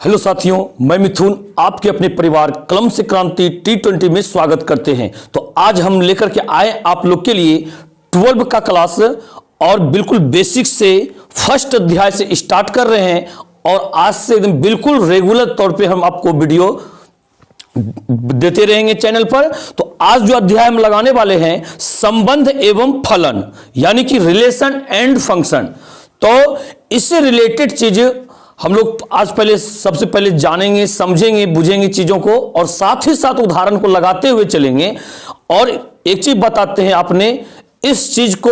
Hello साथियों, मैं मिथुन आपके अपने परिवार कलम से क्रांति T20 में स्वागत करते हैं। तो आज हम लेकर के आए आप लोग के लिए 12 का क्लास और बिल्कुल बेसिक से फर्स्ट अध्याय से स्टार्ट कर रहे हैं और आज से एकदम बिल्कुल रेगुलर तौर पे हम आपको वीडियो देते रहेंगे चैनल पर। तो आज जो अध्याय हम लगाने वाले हैं संबंध एवं फलन, यानी कि रिलेशन एंड फंक्शन। तो इससे रिलेटेड चीज हम लोग आज सबसे पहले जानेंगे, समझेंगे, बुझेंगे चीजों को और साथ ही साथ उदाहरण को लगाते हुए चलेंगे। और एक चीज बताते हैं, आपने इस चीज को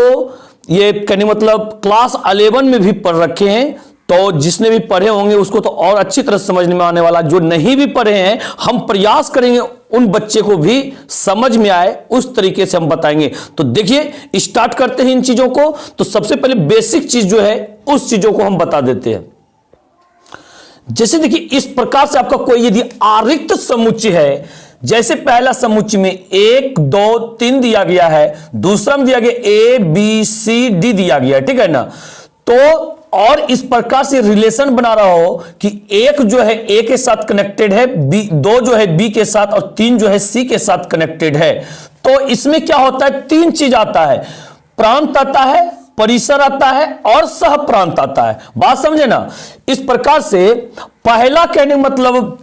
ये कहने मतलब क्लास 11 में भी पढ़ रखे हैं, तो जिसने भी पढ़े होंगे उसको तो और अच्छी तरह समझ में आने वाला। जो नहीं भी पढ़े हैं हम प्रयास करेंगे उन बच्चे को भी समझ में आए, उस तरीके से हम बताएंगे। तो देखिए स्टार्ट करते हैं इन चीजों को। तो सबसे पहले बेसिक चीज जो है उस चीजों को हम बता देते हैं। जैसे देखिए इस प्रकार से आपका कोई यदि आरिक्त समुच्चय है, जैसे पहला समुच्चय में 1 2 3 दिया गया है, दूसरा में दिया गया A B C D दिया गया है, ठीक है ना। तो और इस प्रकार से रिलेशन बना रहा हो कि एक जो है A के साथ कनेक्टेड है, दो जो है B के साथ और 3 जो है C के साथ कनेक्टेड है। तो इसमें क्या होता है, 3 चीज आता है, प्रांत आता है, परिसर आता है और सह प्रांत आता है। बात समझे ना। इस प्रकार से पहला कहने मतलब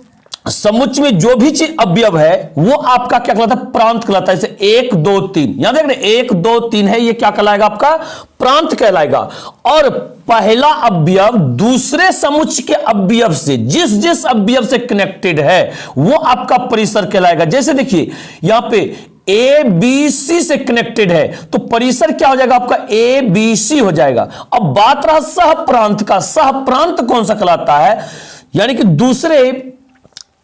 समुच्चय में जो भी चीज अवयव है वो आपका क्या कहलाता है, प्रांत कहलाता है। जैसे 1 2 3 यहां देख रहे 1 2 3 है, ये क्या कहलाएगा आपका प्रांत कहलाएगा। और पहला अवयव दूसरे समुच्चय के अवयव से जिस जिस अवयव से कनेक्टेड है वो आपका परिसर कहलाएगा। जैसे देखिए यहां पे A B C से कनेक्टेड है तो परिसर क्या हो जाएगा आपका A B C हो जाएगा। अब बात रहा सह प्रांत का। सह प्रांत कौन सा कहलाता है, यानी कि दूसरे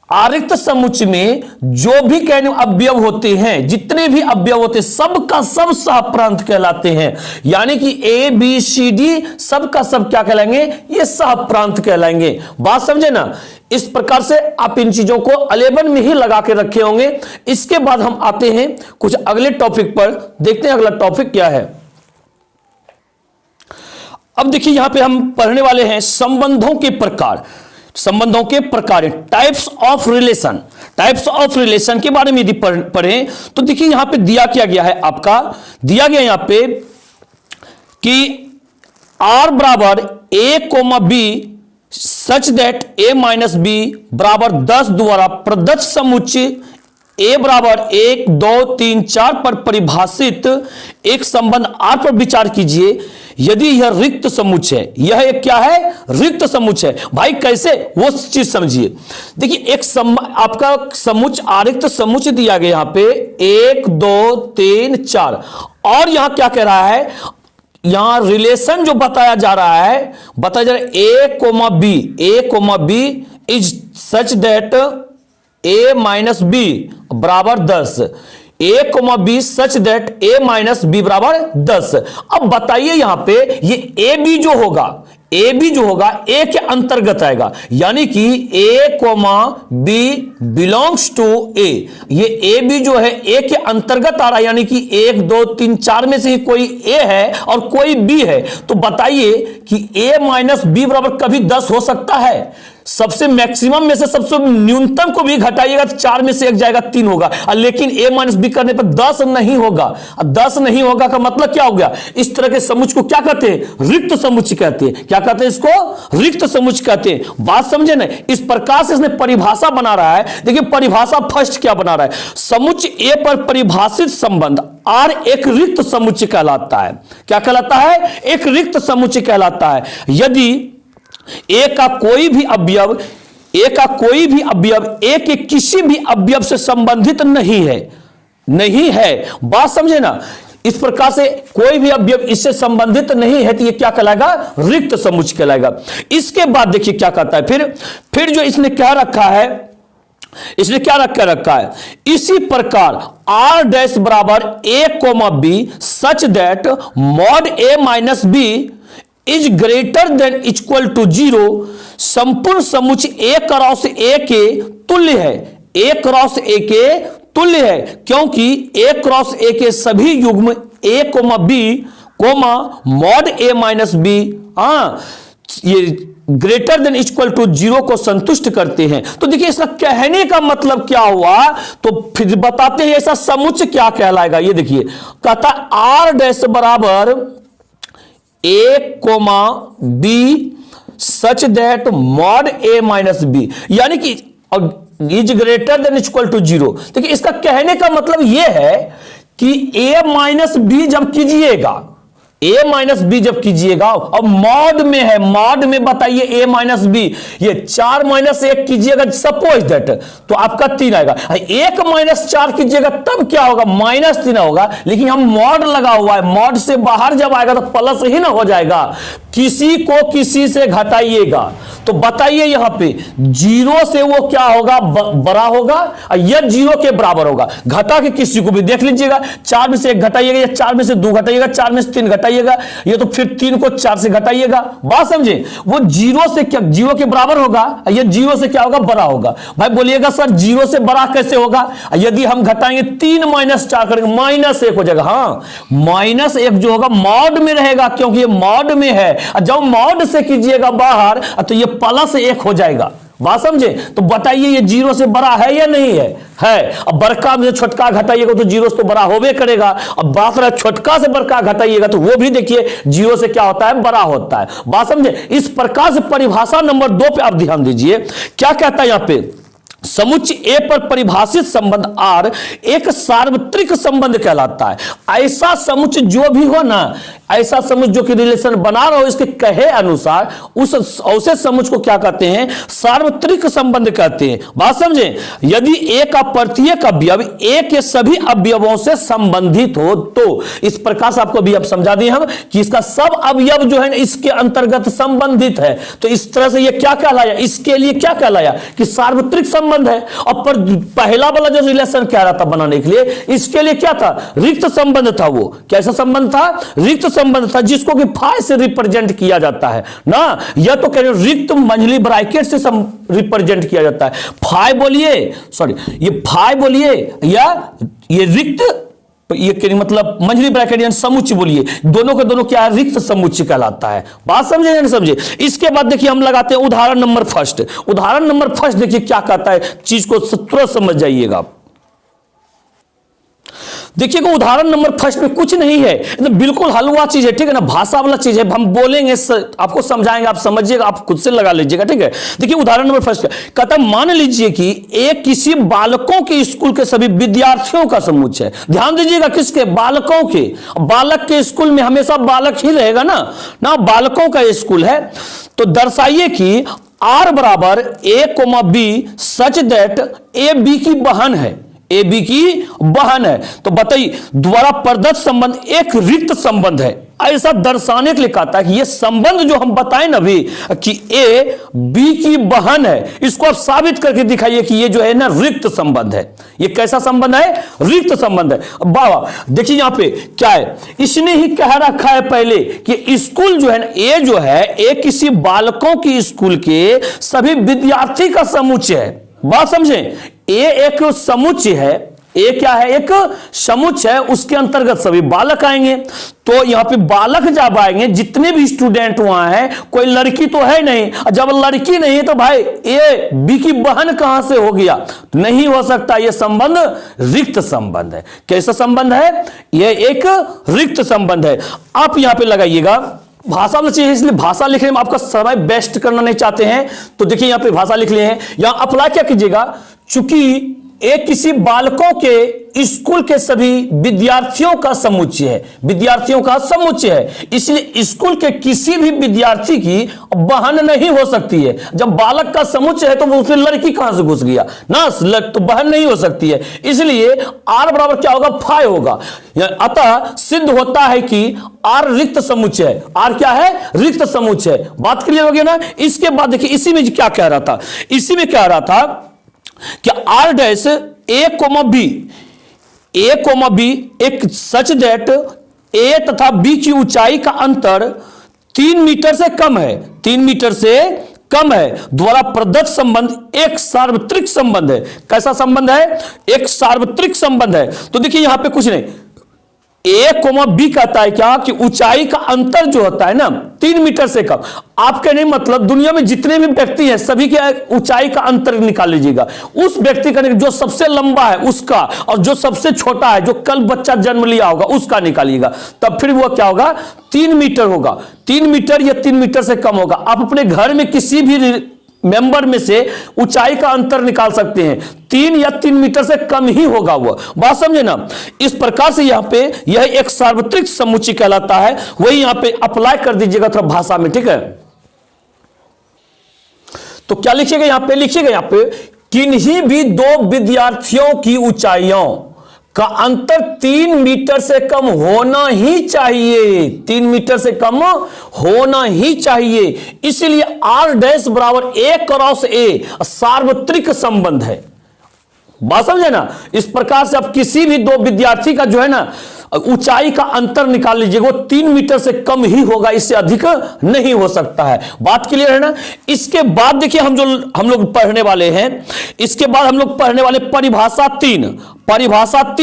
आरिक्त समुच्चय में जो भी कहने अवयव होते हैं, जितने भी अवयव होते हैं सब का सब सह प्रांत कहलाते हैं। यानी कि A B C D सब का सब क्या कहलाएंगे, ये सह प्रांत कहलाएंगे। बात समझे ना। इस प्रकार से आप इन चीजों को 11 में ही लगा के रखे होंगे। इसके बाद हम आते हैं कुछ अगले टॉपिक पर, देखते हैं अगला टॉपिक क्या है। अब देखिए यहां पे हम पढ़ने वाले हैं संबंधों के प्रकार। संबंधों के प्रकार, types of relation. Types of relation के बारे में यदि पढ़ें तो देखिए यहां पे दिया क्या गया है, आपका दिया गया यहां पे कि R बराबर A, B such that A minus B बराबर 10 द्वारा प्रदत्त समुच्चय A बराबर 1 2 3 4 पर परिभाषित एक संबंध R पर विचार कीजिए यदि यह रिक्त समुच्चय है। यह एक क्या है, रिक्त समुच्चय है। भाई कैसे, वो चीज समझिए। देखिए एक आपका समुच्चय आरिक्त समुच्चय दिया गया यहां पे 1 2 3 4 और यहां क्या कह रहा है, यहां रिलेशन जो बताया जा रहा है A, B is such that A minus B बराबर 10। A, B such that A minus B बराबर 10। अब बताइए यहां पे ये A B जो होगा A के अंतर्गत आएगा, यानी कि A, B belongs to A। ये A B जो है A के अंतर्गत आ रहा है, यानी कि 1 2 3 4 में से ही कोई A है और कोई B है। तो बताइए कि A माइनस B बराबर कभी 10 हो सकता है? सबसे मैक्सिमम में से सबसे न्यूनतम को भी घटाइएगा तो 4 में से 1 जाएगा, 3 होगा। लेकिन A माइनस B करने पर 10 नहीं होगा। 10 नहीं होगा का मतलब क्या हो गया, इस तरह के समुच्चय को क्या कहते हैं, रिक्त समुच्चय कहते हैं। क्या कहते हैं इसको, रिक्त समुच्चय कहते हैं। बात समझे ना। इस प्रकार से इसने परिभाषा बना रहा है। देखिए परिभाषा फर्स्ट क्या बना रहा है, समुच्चय A पर परिभाषित संबंध R एक रिक्त समुच्चय कहलाता है। क्या कहलाता है, एक रिक्त समुच्चय कहलाता है यदि A का कोई भी अवयव A के किसी भी अवयव से संबंधित नहीं है। बात समझे ना। इस प्रकार से कोई भी अवयव इससे संबंधित नहीं है तो ये क्या कहलाएगा, रिक्त समुच्चय कहलाएगा। इसके बाद देखिए क्या कहता है, फिर जो इसने क्या रखा है, इसी प्रकार R डैश बराबर A, B such that mod A minus B is greater than equal to 0 संपूर्ण समुच्चय A क्रॉस A के तुल्य है। A क्रॉस A के तुल्य है क्योंकि A क्रॉस A के सभी युग्म A, B, mod A minus B ये ग्रेटर देन इक्वल टू 0 को संतुष्ट करते हैं। तो देखिए इसका कहने का मतलब क्या हुआ, तो फिर बताते हैं ऐसा समुच्चय क्या कहलाएगा। ये देखिए कहता आर डैश बराबर a comma B such that mod a minus B, यानी कि is greater than equal to 0। देखिए इसका कहने का मतलब यह है कि a माइनस बी जब कीजिएगा, a माइनस बी जब कीजिएगा, अब मॉड में है, मॉड में बताइए a माइनस बी, ये 4 माइनस 1 कीजिएगा सपोज दैट, तो आपका 3 आएगा। 1 माइनस 4 कीजिएगा तब क्या होगा, माइनस 3 होगा। लेकिन हम मॉड लगा हुआ है, मॉड से बाहर जब आएगा तो प्लस ही ना हो जाएगा। किसी को किसी से घटाइएगा तो बताइए यहां पे 0 से वो क्या होगा, बड़ा होगा, या 0 के बराबर होगा। घटा के किसी को भी देख लीजिएगा, 4 में से 1 घटाइएगा, या 4 में से 2 घटाइएगा, 4 में से 3 घटाइएगा, ये तो फिर 3 को 4 से घटाइएगा। बात समझे, वो 0 से क्या 0 के बराबर होगा, या 0 से क्या होगा, बड़ा होगा। भाई बोलिएगा सर 0 से बड़ा कैसे होगा, यदि हम घटाएंगे 3 माइनस 4 करेंगे माइनस 1 हो जाएगा। हाँ माइनस 1 जो होगा मॉड में रहेगा, क्योंकि ये मॉड में है। जब मॉड से कीजिएगा बाहर तो ये प्लस 1 हो जाएगा। बात समझे, तो बताइए ये 0 से बड़ा है या नहीं है, है। अब बड़का में छोटका घटाइएगा तो 0 से तो बड़ा होवे करेगा। अब बात रहा छोटका से बड़का घटाइएगा तो वो भी देखिए 0 से क्या होता है, बड़ा होता है। बात समझे, इस प्रकार से परिभाषा नंबर 2 पे आप ध्यान दीजिए, क्या कहता है यहां पे, समुच्चय ए पर परिभाषित संबंध आर एक सार्वत्रिक संबंध कहलाता है। ऐसा समुच्चय जो भी हो ना, ऐसा समुच्चय जो कि रिलेशन बना रहा हो इसके कहे अनुसार, उस ऐसे समुच्चय को क्या कहते हैं, सार्वत्रिक संबंध कहते हैं। बात समझे, यदि ए का प्रत्येक अवयव ए के सभी अवयवों से संबंधित हो तो, इस प्रकार से आपको भी अब समझा दिए हम कि इसका सब अवयव जो है इसके अंतर्गत संबंधित है। तो इस तरह से ये क्या कहलाया, इसके लिए क्या कहलाया कि सार्वत्रिक संबंध है। और पर पहला वाला जो रिलेशन क्या रहा था बनाने के लिए, इसके लिए क्या था, रिक्त संबंध था। वो कैसा संबंध था, रिक्त संबंध था, जिसको कि फाइ से रिप्रेजेंट किया जाता है ना, या तो कह रहे रिक्त मंझली ब्रैकेट से रिप्रेजेंट किया जाता है। फाइ बोलिए, सॉरी ये फाइ बोलिए, या ये रिक्त, ये मतलब मंझली ब्रैकेट यानी समुच्चय बोलिए, दोनों के दोनों क्या है, रिक्त समुच्चय कहलाता है। बात समझे या नहीं समझे। इसके बाद देखिए हम लगाते हैं उदाहरण नंबर फर्स्ट। उदाहरण नंबर फर्स्ट देखिए क्या कहता है, चीज को तुरंत समझ जाइएगा। देखिएगा उदाहरण नंबर फर्स्ट में कुछ नहीं है, तो बिल्कुल हलवा चीज है, ठीक है ना, भाषा वाला चीज है। हम बोलेंगे आपको समझाएंगे, आप समझिएगा, आप खुद से लगा लीजिएगा, ठीक है। देखिए उदाहरण नंबर फर्स्ट कहता, मान लीजिए कि एक किसी बालकों के स्कूल के सभी विद्यार्थियों का समुच्चय है। ध्यान दीजिएगा, किसके, बालकों के। बालक के स्कूल में हमेशा बालक ही रहेगा ना, बालकों का स्कूल है। तो दर्शाइए कि आर बराबर A comma B such that A B की बहन है, ए बी की बहन है। तो बताइए द्वारा प्रदत्त संबंध एक रिक्त संबंध है। ऐसा दर्शाने के लिए कहता है कि ये संबंध जो हम बताएं ना अभी कि ए बी की बहन है, इसको आप साबित करके दिखाइए कि ये जो है ना रिक्त संबंध है। ये कैसा संबंध है, रिक्त संबंध है। बाबा देखिए यहां पे क्या है, इसने ही कह रखा है पहले कि स्कूल जो है ना, ए जो है ए किसी बालकों की स्कूल के सभी विद्यार्थी का समुच्चय है। बात समझे, ए एक समुच्चय है, ए क्या है, एक समुच्चय है, उसके अंतर्गत सभी बालक आएंगे। तो यहां पे बालक जब आएंगे, जितने भी स्टूडेंट वहां हैं, कोई लड़की तो है नहीं। जब लड़की नहीं है तो भाई ए बी की बहन कहां से हो गया, नहीं हो सकता। यह संबंध रिक्त संबंध है। कैसा संबंध है, यह एक रिक्त संबंध है। आप यहां पे लगाइएगा, भाषा में चाहिए इसलिए भाषा लिखने में आपका समय बेस्ट करना नहीं चाहते हैं तो देखिए यहां पे भाषा लिख लिए हैं। यहां अप्लाई क्या कीजिएगा, चूंकि एक किसी बालकों के स्कूल के सभी विद्यार्थियों का समुच्चय है, विद्यार्थियों का समुच्चय है, इसलिए स्कूल के किसी भी विद्यार्थी की बहन नहीं हो सकती है। जब बालक का समुच्चय है तो वो उसमें लड़की कहां से घुस गया ना, तो बहन नहीं हो सकती है। इसलिए आर बराबर क्या होगा, फाइ होगा। अतः सिद्ध होता है कि आर रिक्त समुच्चय है। आर क्या है, रिक्त समुच्चय। बात क्लियर हो गया ना। इसके बाद देखिए इसी में क्या कह रहा था, इसी में कह रहा था कि R dash A comma B, A comma B एक सच दैट ए तथा बी की ऊंचाई का अंतर 3 मीटर से कम है, 3 मीटर से कम है, द्वारा प्रदत्त संबंध एक सार्वत्रिक संबंध है। कैसा संबंध है, एक सार्वत्रिक संबंध है। तो देखिए यहां पे कुछ नहीं, ए कोमा बी कहता है क्या कि ऊंचाई का अंतर जो होता है ना 3 मीटर से कम। आपके नहीं मतलब दुनिया में जितने भी व्यक्ति हैं सभी के ऊंचाई का अंतर निकाल लीजिएगा, उस व्यक्ति का जो सबसे लंबा है उसका और जो सबसे छोटा है जो कल बच्चा जन्म लिया होगा उसका निकालिएगा, तब फिर वो क्या होगा 3 मीटर होगा। 3 मीटर या 3 मीटर से कम होगा। आप अपने घर में किसी भी मेंबर में से ऊंचाई का अंतर निकाल सकते हैं, 3 या 3 मीटर से कम ही होगा वो, बात समझे ना। इस प्रकार से यहां पे यह एक सार्वत्रिक समुच्चय कहलाता है, वही यहां पे अप्लाई कर दीजिएगा थोड़ा भाषा में, ठीक है। तो क्या लिखिएगा यहां पे, लिखिएगा यहां पे किन्हीं भी 2 विद्यार्थियों की ऊंचाइयों का अंतर 3 मीटर से कम होना ही चाहिए, 3 मीटर से कम होना ही चाहिए। इसलिए R डैश बराबर A क्रॉस A सार्वत्रिक संबंध है, बात समझे ना। इस प्रकार से आप किसी भी 2 विद्यार्थी का जो है ना ऊंचाई का अंतर निकाल लीजिएगा, वो 3 मीटर से कम ही होगा, इससे अधिक नहीं हो सकता है। बात क्लियर है ना। इसके बाद देखिए हम लोग पढ़ने वाले हैं, इसके बाद हम लोग पढ़ने वाले परिभाषा 3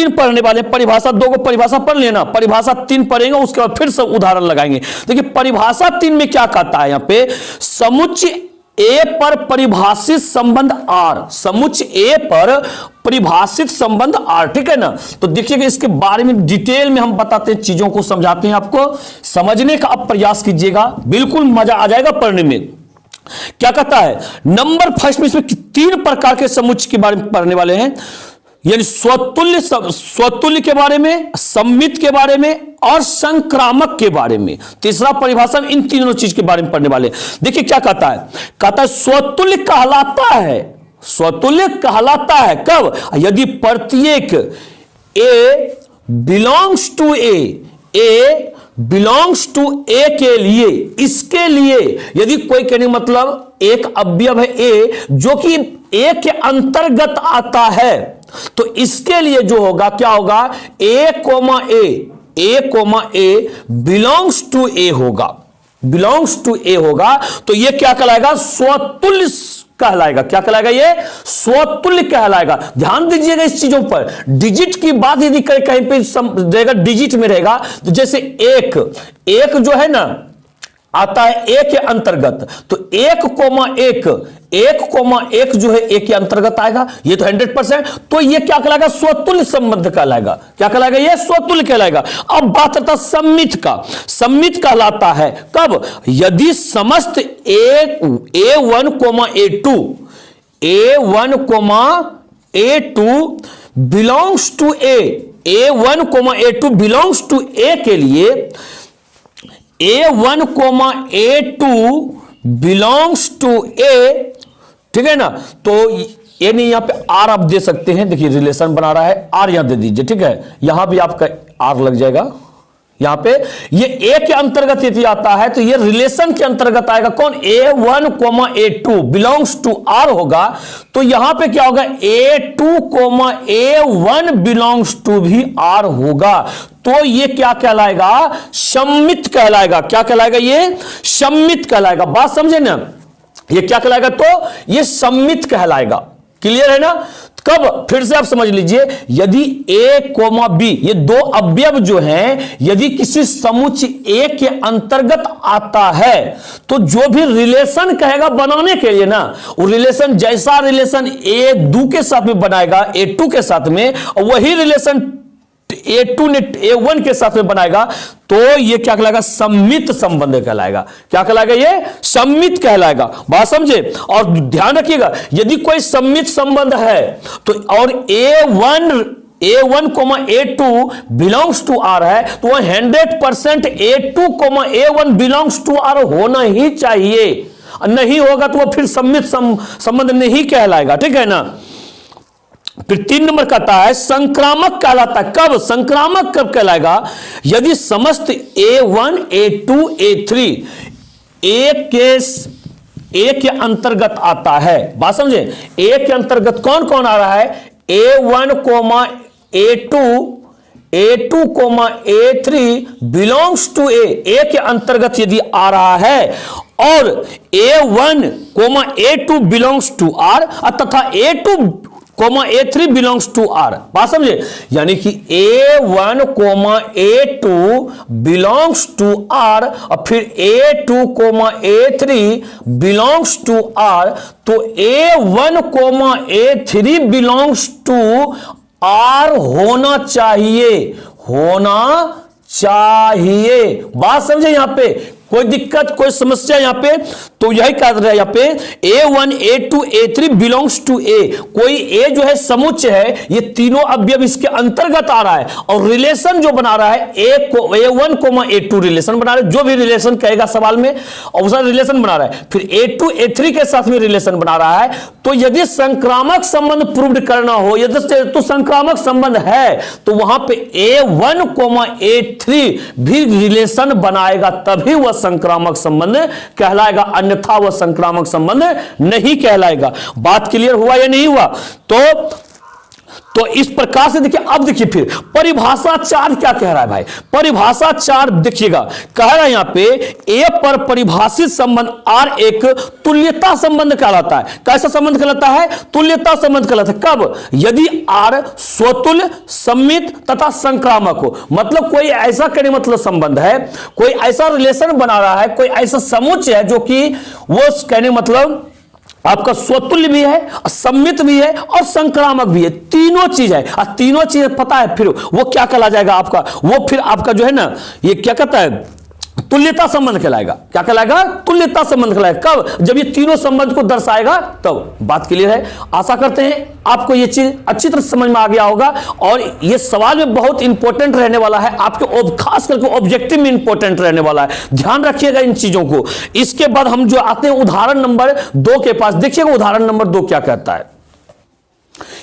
पढ़ने वाले। परिभाषा 2 को परिभाषा पढ़ लेना, परिभाषा 3 पढ़ेंगे, उसके बाद फिर सब उदाहरण लगाएंगे। देखिए परिभाषा 3 में क्या कहता है, यहां पे समुच्चय ए पर परिभाषित संबंध R, समुच्चय ए पर परिभाषित संबंध R, ठीक है ना। तो देखिएगा इसके बारे में डिटेल में हम बताते हैं, चीजों को समझाते हैं, आपको समझने का आप प्रयास कीजिएगा, बिल्कुल मजा आ जाएगा पढ़ने में। क्या कहता है नंबर फर्स्ट में, इसमें 3 प्रकार के समुच्चय के बारे में पढ़ने वाले हैं, यानी स्वतुल्य के बारे में, सम्मित के बारे में और संक्रामक के बारे में। तीसरा परिभाषा में इन तीनों चीज के बारे में पढ़ने वाले। देखिए क्या कहता है स्वतुल्य कहलाता है, स्वतुल्य कहलाता है कब, यदि प्रत्येक A belongs to A belongs to A के लिए, इसके लिए यदि कोई कहने मतलब एक अवयव है ए जो कि ए के अंतर्गत आता है, तो इसके लिए जो होगा क्या होगा ए कोमा ए बिलोंग्स टू ए होगा, बिलोंग्स टू ए होगा। तो ये क्या कहलाएगा स्वतुल्य कहलाएगा। क्या कहलाएगा, ये स्वतुल्य कहलाएगा। ध्यान दीजिएगा इस चीजों पर, डिजिट की बात यदि कहीं पे रहेगा डिजिट में रहेगा, तो जैसे एक जो है ना आता है ए के अंतर्गत, तो 1,1 जो है ए के अंतर्गत आएगा, ये तो 100%। तो ये क्या कहलाएगा स्वतुल्य संबंध कहलाएगा। क्या कहलाएगा, ये स्वतुल्य कहलाएगा। अब बात आता सम्मित का, सम्मित कहलाता है कब, यदि समस्त A1, A2 belongs to A1, A2 belongs to A के लिए A1, A2 belongs to A, ठीक है ना। तो ये नहीं यहां पे R आप दे सकते हैं, देखिए रिलेशन बना रहा है, R यहां दे दीजिए, ठीक है। यहां भी आपका R लग जाएगा, यहां पे ये A के अंतर्गत यदि आता है तो ये रिलेशन के अंतर्गत आएगा। कौन, A1, A2 belongs to R होगा। तो यहां पे क्या होगा A2, A1 बिलोंग्स टू भी R होगा। तो ये क्या कहलाएगा, सम्मित कहलाएगा। क्या कहलाएगा, ये सम्मित कहलाएगा। बात समझे ना, ये क्या कहलाएगा, तो ये सम्मित कहलाएगा। क्लियर है ना। कब, फिर से आप समझ लीजिए, यदि A, B ये 2 अवयव जो हैं यदि किसी समुच्चय A के अंतर्गत आता है, तो जो भी रिलेशन कहेगा बनाने के लिए ना, वो रिलेशन जैसा रिलेशन A2 के साथ में बनाएगा A2 के साथ में, वही रिलेशन A2 ने A1 के साथ में बनाएगा, तो ये क्या कहलाएगा, सम्मित संबंध कहलाएगा। क्या कहलाएगा, ये सम्मित कहलाएगा। बात समझे। और ध्यान रखिएगा, यदि कोई सम्मित संबंध है तो और A1, A2 belongs to R है, तो वह 100% A2, A1 belongs to R होना ही चाहिए। नहीं होगा तो वह फिर सम्मित संबंध नहीं कहलाएगा, ठीक है ना। फिर 3 नंबर कहता है संक्रामक कहलाता है। कब, संक्रामक कब कहलाएगा, यदि समस्त A1, A2, A3 A के अंतर्गत आता है। बात समझे, A के अंतर्गत कौन कौन आ रहा है, A1, A2, A3 belongs to A के अंतर्गत यदि आ रहा है, और A1, A2 belongs to R तथा A2 coma A3 belongs to are. बात समझे, यानी कि A1 coma A2 belongs to are और फिर A2 coma A3 belongs to are, तो A1 coma A3 belongs to are होना चाहिए, होना चाहिए। बात समझे, यहां पे कोई दिक्कत कोई समस्या यहां पे, तो यही कह रहा है यहां पे A1 A2 A3 belongs to A। कोई A जो है समुच्चय है, ये तीनों अवयव इसके अंतर्गत आ रहा है और रिलेशन जो बना रहा है A1 A2 रिलेशन बना रहा है, जो भी रिलेशन कहेगा सवाल में और उसका रिलेशन बना रहा है, फिर A2 A3 के साथ में रिलेशन बना रहा है। तो यदि संक्रामक संबंध प्रूव करना हो, यदि तो संक्रामक संबंध है तो वहां पे A1 A3 भी रिलेशन बनाएगा, तभी वह संक्रामक संबंध कहलाएगा, अन्यथा वह संक्रामक संबंध नहीं कहलाएगा। बात क्लियर हुआ या नहीं हुआ? तो इस प्रकार से देखिए। अब देखिए फिर परिभाषा 4 क्या कह रहा है भाई, परिभाषा 4 देखिएगा, कह रहा है यहां पे ए पर परिभाषित संबंध आर एक तुल्यता संबंध कहलाता है। कैसा संबंध कहलाता है? तुल्यता संबंध कहलाता है। कब? यदि आर स्वतुल्य, सममित तथा संक्रामक हो। मतलब कोई ऐसा कहने मतलब संबंध है, कोई ऐसा रिलेशन बना रहा है, कोई ऐसा समुच्चय है जो कि वो कहने मतलब आपका स्वतुल्य भी है, सम्मित भी है और संक्रामक भी है, तीनों चीज है। और तीनों चीज पता है फिर वो क्या कहला जाएगा आपका, वो फिर आपका जो है ना, ये क्या कहता है, तुल्यता संबंध कहलाएगा। क्या कहलाएगा? तुल्यता संबंध कहलाएगा। कब? जब ये तीनों संबंध को दर्शाएगा तब। बात क्लियर है? आशा करते हैं आपको ये चीज अच्छी तरह समझ में आ गया होगा और ये सवाल में बहुत इंपॉर्टेंट रहने वाला है, आपके खास करके ऑब्जेक्टिव में इंपॉर्टेंट रहने वाला है। ध्यान रखिएगा इन चीजों को। इसके बाद हम जो आते हैं उदाहरण नंबर 2 के पास, देखिएगा उदाहरण नंबर 2 क्या कहता है।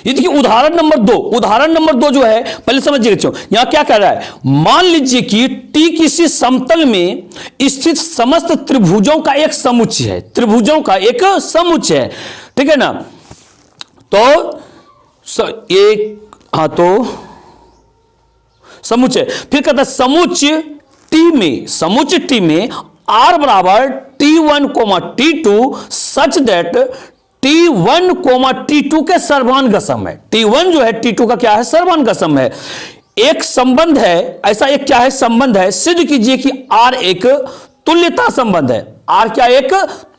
ये देखिए उदाहरण नंबर 2, उदाहरण नंबर 2 जो है पहले समझिएगा। यहां क्या कह रहा है, मान लीजिए कि टी किसी समतल में स्थित समस्त त्रिभुजों का एक समुच्चय है, त्रिभुजों का एक समुच्चय है, ठीक है ना। तो एक तो समुच्चय, फिर कहता है समुच्चय टी में आर बराबर T1, T2 such that T1, T2 के सर्वांग सम है। T1 जो है T2 का क्या है? सर्वांग सम है। एक संबंध है, ऐसा एक क्या है? संबंध है। सिद्ध कीजिए कि R एक तुल्यता संबंध है। R क्या? एक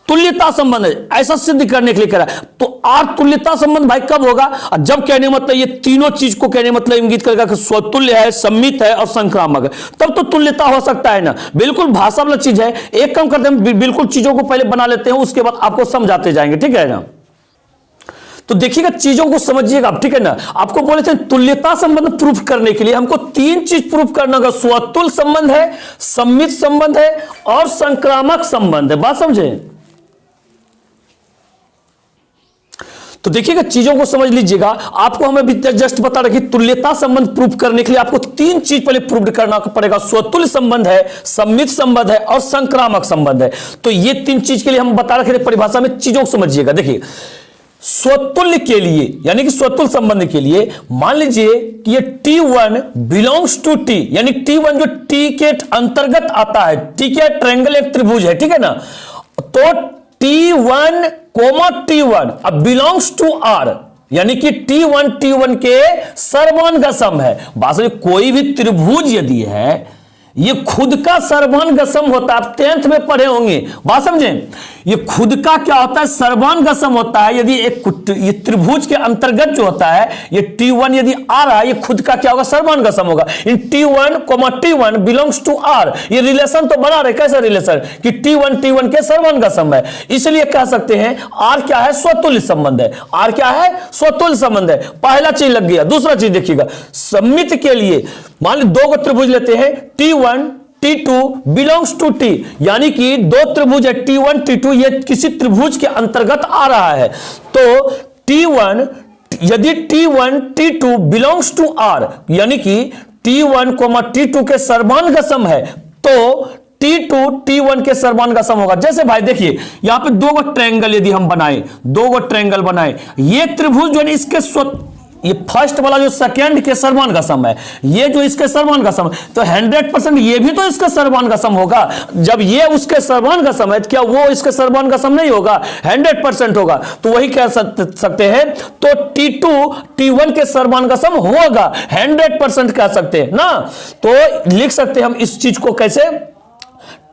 तुल्यता संबंध है। ऐसा सिद्ध करने के लिए कह रहा है। तो R तुल्यता संबंध भाई कब होगा? जब कहने मतलब ये तीनों चीज को कहने मतलब इंगित करेगा कि स्वतुल्य है, सम्मित है और संक्रामक है, तब तो तुल्यता हो सकता है ना। बिल्कुल भाषा वाला चीज है। एक काम करते हैं, बिल्कुल चीजों को पहले बना लेते हैं, उसके बाद आपको समझाते जाएंगे, ठीक है ना। तो देखिएगा, चीजों को समझिएगा, ठीक है ना। आपको बोले थे तुल्यता संबंध प्रूफ करने के लिए हमको 3 चीज प्रूफ करना होगा। स्वतुल्य संबंध है, सम्मित संबंध है और संक्रामक संबंध है। बात समझे? तो देखिएगा, चीजों को समझ लीजिएगा। आपको हमें भी जस्ट बता रहे कि तुल्यता संबंध प्रूफ करने के लिए आपको 3 चीज पहले प्रूफ करना पड़ेगा। स्वतुल्य संबंध है, सम्मित संबंध है और संक्रामक संबंध है। तो ये 3 चीज के लिए हम बता रखे थे परिभाषा में। चीजों को समझिएगा। देखिए, स्वतुल्य के लिए यानी कि स्वतुल्य संबंध के लिए मान लीजिए कि ये T1 बिलोंग्स टू T, यानी T1 जो T के अंतर्गत आता है। T क्या? ट्रायंगल, एक त्रिभुज है, ठीक है ना। तो T1, T1 अब बिलोंग्स टू R, यानी कि T1 के सर्वांग सम है। बात समझिए, कोई भी त्रिभुज यदि है, ये खुद का सर्वांग सम होता है। आप 10th में पढ़े होंगे। बात समझें, ये खुद का क्या होता है? सर्वांग सम होता है। यदि ये त्रिभुज के अंतर्गत जो होता है, ये T1 यदि आ रहा है, ये खुद का क्या होगा? सर्वांग सम होगा। इन T1 बिलोंग्स टू R, ये रिलेशन तो बना रहे। कैसा रिलेशन? कि T1 के सर्वांग सम है, इसलिए कह सकते हैं R क्या है? स्वतुल्य संबंध है। R क्या है? स्वतुल्य संबंध है। पहला चीज लग गया। दूसरा चीज देखिएगा, सम्मित के लिए मान ली 2 त्रिभुज लेते हैं, T1 T2 belongs to T, यानी कि 2 त्रिभुज है T1 T2, ये किसी त्रिभुज के अंतर्गत आ रहा है। तो T1 यदि T1 T2 belongs to R, यानी कि T1, T2 के सर्वांग सम है, तो T2 T1 के सर्वांग सम होगा। जैसे भाई देखिए, यहां पे 2 ट्रायंगल यदि हम बनाए, 2 ट्रायंगल बनाए, ये त्रिभुज जो है इसके ये फर्स्ट वाला जो सेकेंड के सर्वमान का सम है, ये जो इसके सर्वमान का सम है, तो 100% ये भी तो इसके सर्वमान का सम होगा। जब ये उसके सर्वमान का सम है, क्या वो इसके सर्वमान का सम नहीं होगा? 100% होगा। तो वही कह सकते हैं, तो T2 T1 के सर्वमान का सम होगा, 100% कह सकते हैं ना। तो लिख सकते हैं हम इस चीज को कैसे,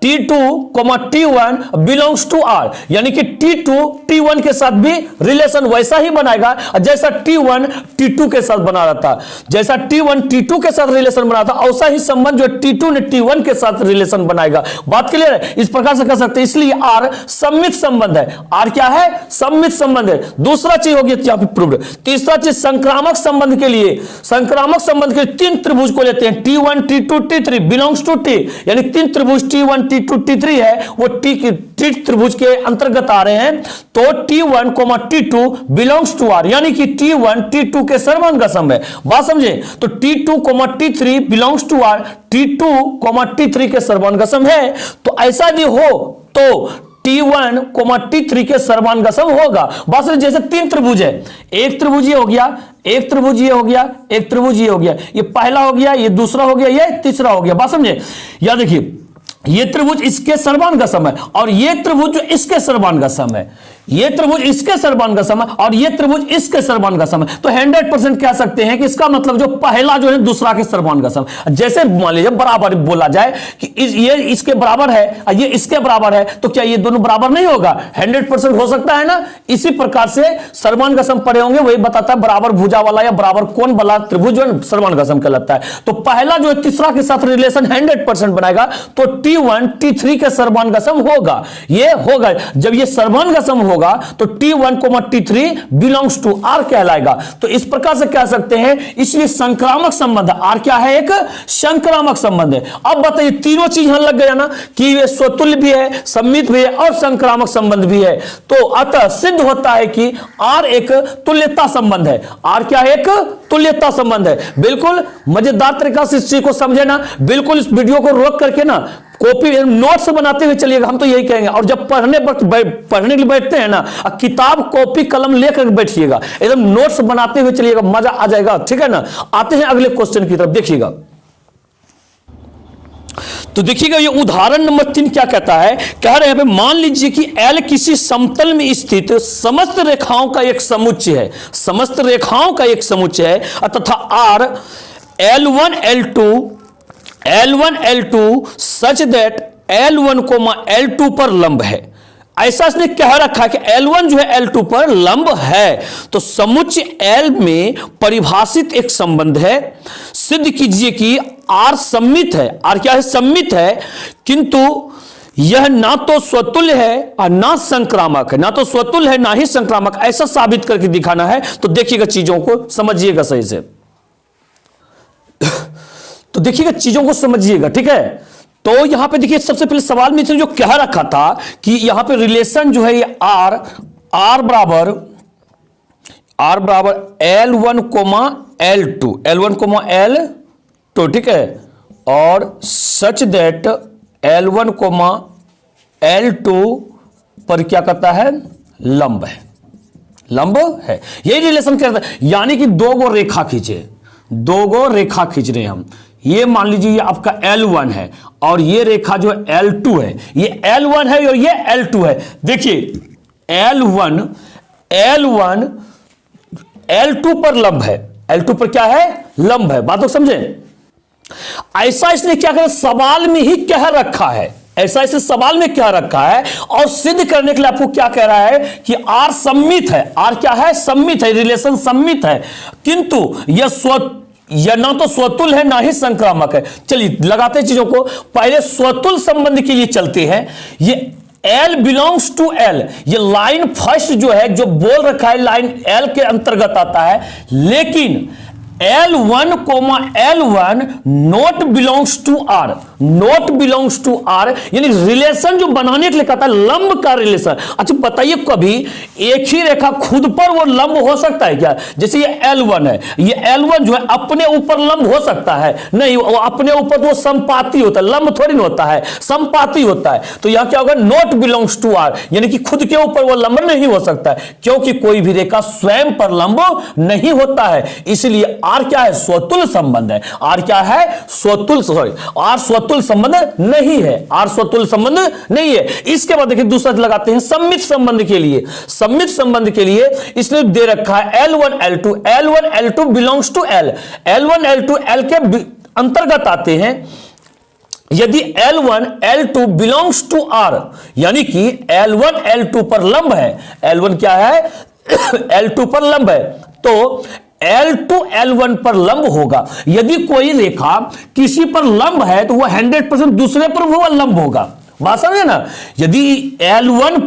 T2, T1 belongs to R, यानी कि T2 T1 के साथ भी रिलेशन वैसा ही बनाएगा जैसा T1 T2 के साथ बना रहा था। जैसा T1 T2 के साथ रिलेशन बना था, वैसा ही संबंध जो T2 ने T1 के साथ रिलेशन बनाएगा। बात क्लियर है? इस प्रकार से कह सकते हैं, इसलिए R सम्मित संबंध है। R क्या है? सम्मित संबंध है। दूसरा चीज होगी यहां पे प्रूव्ड। तीसरा चीज संक्रामक संबंध के लिए, संक्रामक संबंध के लिए तीन त्रिभुज को लेते हैं, T1 T2 T3 belongs to T, यानी तीन त्रिभुज T1 T2 T3 है, वो T त्रिभुज के अंतर्गत आ रहे हैं। तो T1, T2 belongs to R, यानी कि T1 T2 के सर्वमान का सम है। बात समझे? तो T2, T3 belongs to R, T2, T3 के सर्वमान का सम है। तो ऐसा यदि हो तो T1, T3 के सर्वमान का सम होगा। बात समझे? जैसे तीन त्रिभुज है, एक त्रिभुज ये हो गया, एक त्रिभुज ये हो गया, एक त्रिभुज ये हो गया, ये पहला हो गया, ये दूसरा हो गया, ये तीसरा हो गया। बात समझे? या देखिए, ये त्रिभुज इसके सर्वमान का सम है और ये त्रिभुज जो इसके सर्वमान का सम है, ये त्रिभुज इसके सर्वमान का सम है और ये त्रिभुज इसके सर्वमान का सम है। तो 100% कह सकते हैं कि इसका मतलब जो पहला जो है दूसरा के सर्वमान का सम। जैसे मान लीजिए बराबर बोला जाए कि ये इसके बराबर है और ये इसके बराबर है, तो क्या ये दोनों बराबर नहीं होगा? 100% हो सकता है ना। इसी प्रकार से सर्वमान का सम पढ़े होंगे, वही बताता है बराबर भुजा वाला या बराबर कोण वाला त्रिभुज जो सर्वमान का सम कहलाता है। तो पहला जो है तीसरा के साथ रिलेशन 100% बनाएगा, तो T1 T3 के सर्वमान का सम होगा। ये होगा, जब ये सर्वमान का सम होगा तो T1, T3 belongs to R कहलाएगा। तो इस प्रकार से कह सकते हैं, इसलिए संक्रामक संबंध R क्या है? एक संक्रामक संबंध है। अब बताइए, तीनों चीज यहां लग गया ना कि ये स्वतुल्य भी है, सम्मित भी है और संक्रामक संबंध भी है। तो अतः सिद्ध होता है कि R एक तुल्यता संबंध है। R क्या है? एक तुल्यता संबंध है। बिल्कुल मजेदार तरीका से इस चीज को समझे ना, बिल्कुल इस वीडियो को रोक करके ना कॉपी नोट्स बनाते हुए चलिएगा, हम तो यही कहेंगे। और जब पढ़ने के लिए बैठते हैं ना, किताब कॉपी कलम लेकर बैठिएगा, एकदम नोट्स बनाते हुए चलिएगा, मजा आ जाएगा। ठीक है ना। आते हैं अगले क्वेश्चन की तरफ, देखिएगा। तो देखिएगा, ये उदाहरण नंबर 3 क्या कहता है? कह रहे हैं, मान लीजिए कि L किसी समतल में स्थित समस्त रेखाओं का एक समुच्चय है, समस्त रेखाओं का एक समुच्चय है तथा R L1 L2 such that L1, L2 पर लंब है। ऐसा इसने कह रखा है कि L1 जो है L2 पर लंब है। तो समुच्चय L में परिभाषित एक संबंध है। सिद्ध कीजिए कि R सम्मित है। R क्या है? सम्मित है, किंतु यह ना तो स्वतुल्य है और ना संक्रामक है, ना तो स्वतुल्य है ना ही संक्रामक। ऐसा साबित करके दिखाना है। तो देखिएगा, चीजों को समझिएगा सही से। तो देखिएगा, चीजों को समझिएगा, ठीक है। तो यहां पे देखिए, सबसे पहले सवाल में जो कह रखा था कि यहां पे रिलेशन जो है ये R बराबर L1, L2, ठीक है, और सच दैट L1, L2 पर क्या करता है? लंब है, लंब है। यही रिलेशन कहता है, यानी कि दो गो रेखा खींचे, दो गो रेखा खींच रहे हैं हम। ये मान लीजिए ये आपका L1 है और ये रेखा जो L2 है, ये L1 है और ये L2 है। देखिए L1 L2 पर लंब है, L2 पर क्या है? लंब है। बात तो समझे? ऐसा इसने क्या कहा? सवाल में ही कह रखा है, ऐसा इसे सवाल में क्या रखा है। और सिद्ध करने के लिए आपको क्या कह रहा है कि R सम्मित है। R क्या है? सम्मित है, रिलेशन सम्मित है, किंतु यह ना तो स्वतुल है ना ही संक्रामक है। चलिए लगाते हैं चीजों को। पहले स्वतुल संबंध के लिए चलते हैं। ये L बिलोंग्स टू L, ये लाइन फर्स्ट जो है, जो बोल रखा है, लाइन L के अंतर्गत आता है, लेकिन L1, L1 not belongs to R, not belongs to R, यानी रिलेशन जो बनाने के लिए कहता है लंब का रिलेशन। अच्छा बताइए, कभी एक ही रेखा खुद पर वो लंब हो सकता है क्या? जैसे ये L1 है, ये L1 जो है अपने ऊपर लंब हो सकता है? नहीं, वो अपने ऊपर तो संपाती होता है, लंब थोड़ी ना होता है, संपाती होता है। तो यहां क्या होगा? नॉट बिलोंग्स टू R, यानी कि खुद के ऊपर वो लंब नहीं हो सकता है, क्योंकि कोई भी रेखा स्वयं पर लंब नहीं होता है। इसलिए R क्या है? स्वतुल्य संबंध है। R क्या है? स्वतुल्य, सॉरी, R स्वतुल्य संबंध नहीं है, R स्वतुल्य संबंध नहीं है। इसके बाद देखिए दूसरा लगाते हैं सम्मित संबंध के लिए। सम्मित संबंध के लिए इसने दे रखा है L1 L2, L1 L2 belongs to L, L1 L2 L के अंतर्गत आते हैं। यदि L1 L2 belongs to R, यानी कि L1 L2 पर लंब है, L1 क्या है? L2 पर लंब है, तो L2 L1 पर लंब होगा। यदि कोई रेखा किसी पर लंब है तो वह 100% दूसरे पर वो लंब होगा। बात समझे ना? यदि L1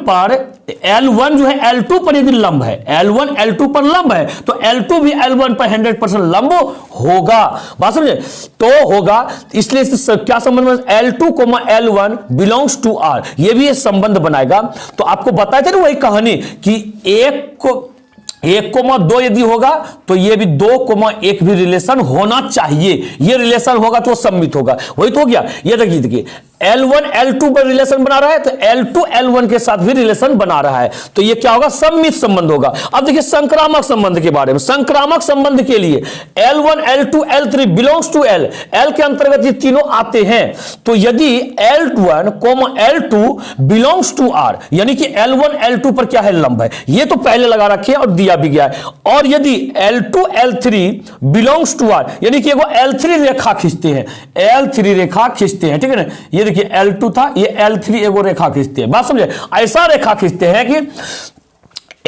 जो है L2 पर यदि लंब है, L1 L2 पर लंब है, तो L2 भी L1 पर 100% लंब होगा। बात समझे? तो होगा, इसलिए क्या संबंध में L2, L1 belongs to R, ये भी ये संबंध बनाएगा। तो आपको बताया था ना वही कहानी कि 1,2 यदि होगा तो ये भी 2,1 भी रिलेशन होना चाहिए। ये रिलेशन होगा तो सम्मित होगा। वही तो हो गया। ये देखिए L1 L2 पर रिलेशन बना रहा है, तो L2 L1 के साथ भी रिलेशन बना रहा है, तो ये क्या होगा? सम्मित संबंध होगा। अब देखिए संक्रामक संबंध के बारे में। संक्रामक संबंध के लिए L1 L2 L3 belongs to L, L के अंतर्गत ये तीनों आते हैं। तो यदि L1, L2 belongs to R, यानी कि L1 L2 पर क्या है? लंब है। ये तो पहले लगा रखे और दिया भी गया है। और यदि L2 L3 belongs to R, यानी कि एगो L3 रेखा खींचते हैं, L3 रेखा खींचते हैं, ठीक है ना? ये देखिए L2 था, ये L3 एगो रेखा खींचते हैं। बात समझे? ऐसा रेखा खींचते हैं कि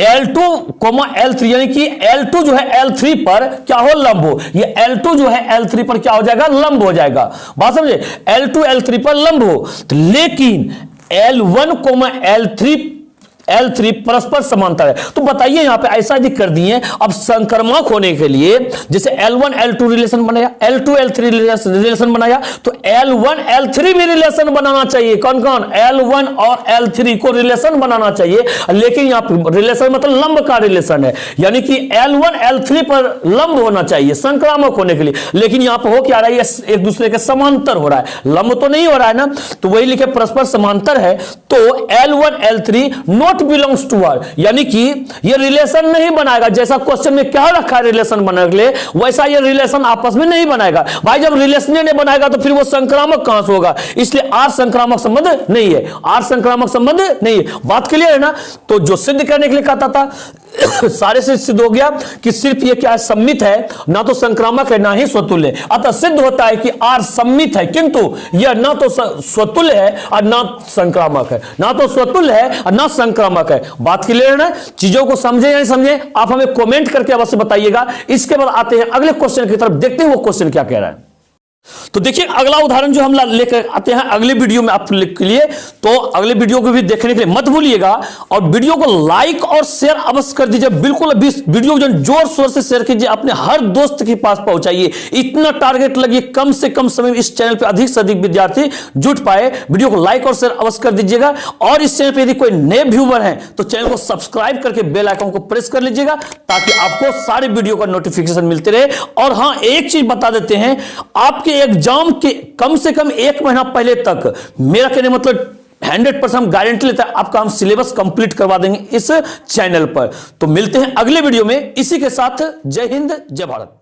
L2, L3, यानी कि L2 जो है L3 पर क्या हो? लंब हो। ये L2 जो है L3 पर क्या हो जाएगा? लंब हो जाएगा। बात समझे? L2 L3 पर लंब हो, तो लेकिन L1, L3 परस्पर समांतर है। तो बताइए यहां पे ऐसा यदि कर दिए, अब संक्रमक होने के लिए जैसे L1 L2 रिलेशन बनाया, L2 L3 रिलेशन बनाया, तो L1 L3 भी रिलेशन बनाना चाहिए। कौन कौन? L1 और L3 को रिलेशन बनाना चाहिए। लेकिन यहां पे रिलेशन मतलब लंब का रिलेशन है, यानी कि L1 L3 पर लंब होना चाहिए संक्रामक होने के लिए। लेकिन यहां पर हो क्या रहा है? एक दूसरे के समांतर हो रहा है, लंब तो नहीं हो रहा है ना। तो वही लिखे परस्पर समांतर है, तो L1 L3 not belongs to R, यानी कि ये रिलेशन नहीं बनाएगा। जैसा क्वेश्चन में क्या रखा है रिलेशन बनाने के लिए, वैसा ये रिलेशन आपस में नहीं बनाएगा। भाई जब रिलेशन नहीं बनाएगा तो फिर वो संक्रामक कहां से होगा? इसलिए R संक्रामक संबंध नहीं है, R संक्रामक संबंध नहीं है। बात क्लियर है ना? तो जो सिद्ध करने के लिए कहता था सारे से सिद्ध हो गया कि सिर्फ ये क्या है? सम्मित है, ना तो संक्रामक है ना ही स्वतुल्य है। अतः सिद्ध होता है कि R सम्मित है, किंतु यह ना तो स्वतुल्य है और ना संक्रामक है, ना तो स्वतुल्य है और ना संक्रामक है। बात क्लियर है ना? चीजों को समझे या नहीं समझे आप हमें कमेंट करके अवश्य बताइएगा। इसके बाद आते हैं अगले क्वेश्चन की तरफ, देखते हैं वो क्वेश्चन क्या कह रहा है। तो देखिए अगला उदाहरण जो हम लेकर आते हैं अगले वीडियो में आप के लिए, तो अगले वीडियो को भी देखने के लिए मत भूलिएगा और वीडियो को लाइक और शेयर अवश्य कर दीजिए। बिल्कुल अभी वीडियो को जोर शोर से शेयर कीजिए, अपने हर दोस्त के पास पहुंचाइए। इतना टारगेट लगिए, कम से कम समय में इस चैनल पर अधिक से अधिक विद्यार्थी जुट पाए। वीडियो को लाइक और शेयर अवश्य कर दीजिएगा। और इस चैनल पर यदि कोई नए व्यूवर हैं तो चैनल को सब्सक्राइब करके बेल आइकन को प्रेस कर लीजिएगा, ताकि आपको सारे वीडियो का नोटिफिकेशन मिलते रहे। और हां, एक चीज बता देते हैं, आपके एग्जाम के कम से कम 1 महीना पहले तक, मेरा कहने मतलब 100% गारंटी लेता है, आपका हम सिलेबस कंप्लीट करवा देंगे इस चैनल पर। तो मिलते हैं अगले वीडियो में। इसी के साथ जय हिंद, जय भारत।